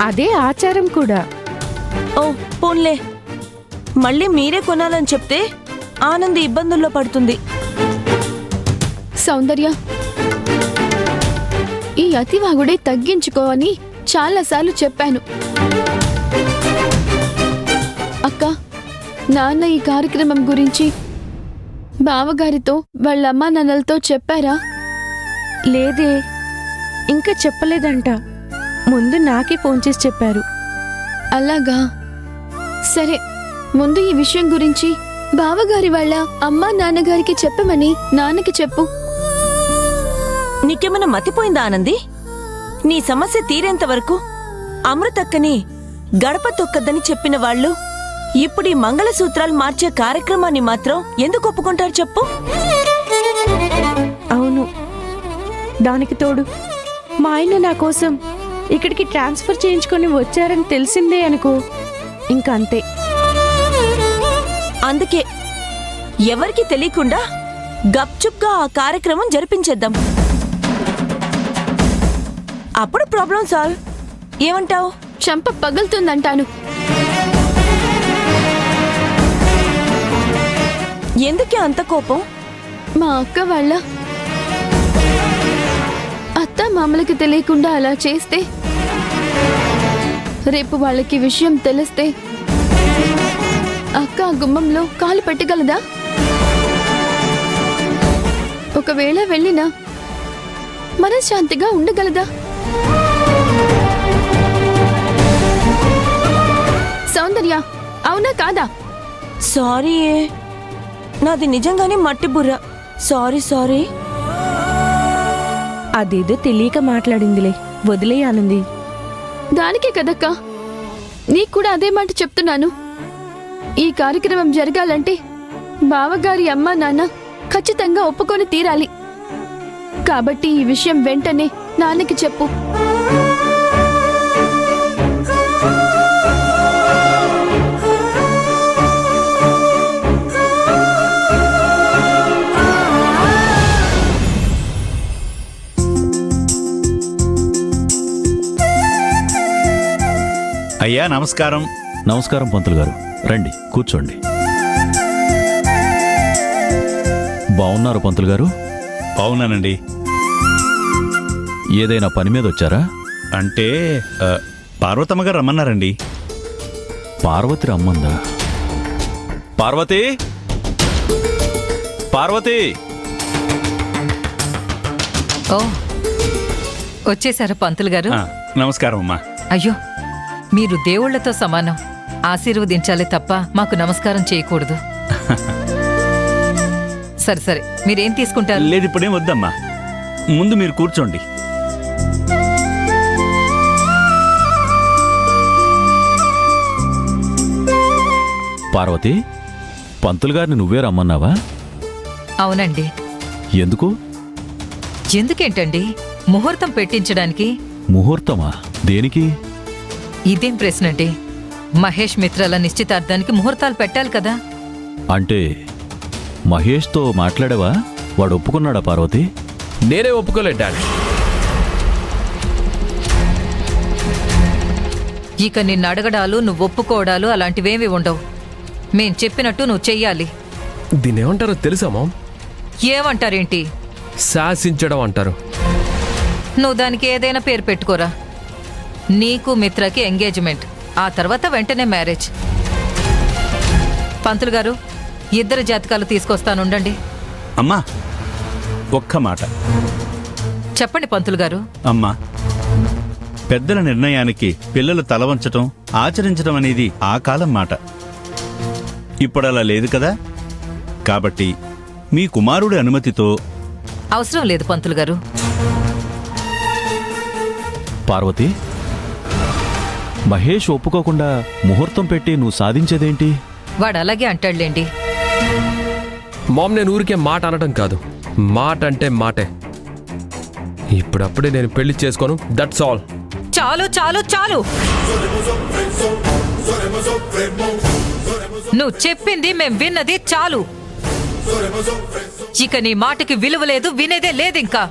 అదే ఆచారం కూడా. ఓ పోన్లే, మళ్ళీ మీరే కొనాలని చెప్తే ఆనంది ఇబ్బందుల్లో పడుతుంది. సౌందర్య, ఈ అతివాగుడే తగ్గించుకో అని చాలాసార్లు చెప్పాను. అక్క, నాన్న ఈ కార్యక్రమం గురించి బావగారితో వాళ్ళ అమ్మా నాన్నలతో చెప్పారా? లేదే, ఇంకా చెప్పలేదంట. ముందు నాకే ఫోన్ చేసి చెప్పారు. అలాగా, సరే. ముందు ఈ విషయం గురించి బావగారి వాళ్ళ అమ్మా నాన్నగారికి చెప్పమని నాన్నకి చెప్పు. నీకేమైనా మతిపోయిందా ఆనంది? నీ సమస్య తీరేంత వరకు అమృతక్కని గడప తొక్కద్దని చెప్పిన వాళ్ళు ఇప్పుడు ఈ మంగళసూత్రాలు మార్చే కార్యక్రమాన్ని మాత్రం ఎందుకు ఒప్పుకుంటారు చెప్పు? అవును, దానికి తోడు మా ఆయన నా కోసం ఇక్కడికి ట్రాన్స్ఫర్ చేయించుకొని వచ్చారని తెలిసిందే అనుకో, ఇంకా అంతే. అందుకే ఎవరికి తెలియకుండా గప్చుప్గా ఆ కార్యక్రమం జరిపించేద్దాం. అప్పుడు ప్రాబ్లం సాల్వ్. ఏమంటావు? చంప పగులుతుందంటాను. ఎందుకే అంత కోపం? మా అక్క వాళ్ళ అత్త మామలకి తెలియకుండా అలా చేస్తే రేపు వాళ్ళకి విషయం తెలిస్తే అక్క ఆ గుమ్మంలో కాలు పెట్టగలదా? ఒకవేళ వెళ్ళినా మనశ్శాంతిగా ఉండగలదా? సౌందర్య, అవునా కాదా? సారీ, నాది నిజంగానే మట్టి బుర్ర. Sorry sorry. అదేదో తెలియక మాట్లాడిందిలే, వదిలే ఆనంది. దానికే కదక్కా నీకు కూడా అదే మాట చెప్తున్నాను. ఈ కార్యక్రమం జరగాలంటే బావగారి అమ్మా నాన్న ఖచ్చితంగా ఒప్పుకొని తీరాలి. కాబట్టి ఈ విషయం వెంటనే నాన్నకి చెప్పు. అయ్యా నమస్కారం. నమస్కారం పంతులు గారు, రండి కూర్చోండి. బాగున్నారు పంతులు గారు? అవునానండి. ఏదైనా పని మీద వచ్చారా? అంటే పార్వతమ్మ గారు రమ్మన్నారండి. పార్వతి రమ్మందా? పార్వతి, పార్వతి! ఓ, వచ్చేసారా పంతులు గారు? నమస్కారం అమ్మా. అయ్యో, మీరు దేవుళ్లతో సమానం. ఆశీర్వదించాలి తప్ప మాకు నమస్కారం చేయకూడదు. సరే సరే, మీరేం తీసుకుంటారు? లేదు, ఇప్పుడేం వద్దమ్మా, ముందు మీరు కూర్చోండి. పార్వతి, పంతులు గారిని నువ్వే రమ్మన్నావా? అవునండి. ఎందుకు? ఎందుకేంటండి, ముహూర్తం పెట్టించడానికి. ముహూర్తమా? దేనికి? ఇదేం ప్రశ్నండి? మహేష్ మిత్రాల నిశ్చితార్థానికి ముహూర్తాలు పెట్టాలి కదా. అంటే మహేష్తో మాట్లాడావా? వాడు ఒప్పుకున్నాడా పార్వతి? నేనే ఒప్పుకోలేదు డాడీ. ఇక నిన్ను అడగడాలు, నువ్వు ఒప్పుకోవడాలు అలాంటివేమీ ఉండవు. మేం చెప్పినట్టు నువ్వు చెయ్యాలి. దీన్ని ఏమంటారో తెలుసా మామ్? ఏమంటారేంటి? శాసించడం అంటారు. నువ్వు దానికి ఏదైనా పేరు పెట్టుకోరా. నీకు మిత్రకి ఎంగేజ్మెంట్, ఆ తర్వాత వెంటనే మ్యారేజ్. పంతులు గారు, ఇద్దరు జాతకాలు తీసుకొస్తానుండండి. అమ్మా, ఒక్క మాట చెప్పండి పంతులు గారు. అమ్మా, పెద్దల నిర్ణయానికి పిల్లలు తల వంచటం, ఆచరించడం అనేది ఆ కాలం మాట. ఇప్పుడలా లేదు కదా. కాబట్టి మీ కుమారుడి అనుమతితో. అవసరం లేదు పంతులు గారు. పార్వతి, మహేష్ ఒప్పుకోకుండా ముహూర్తం పెట్టి నువ్వు సాధించేదేంటి? వాడు అలాగే అంటాడులేండి. మామ్, నేను ఊరికే మాట అనడం కాదు, మాట అంటే మాటే. ఇప్పుడప్పుడే నేను పెళ్లి చేసుకోను, దట్స్ ఆల్. చాలు చాలు చాలు. నువ్వు చెప్పింది మేం విన్నది చాలు. ఇక నీ మాటకి విలువ లేదు, వినేదే లేదు ఇంకా.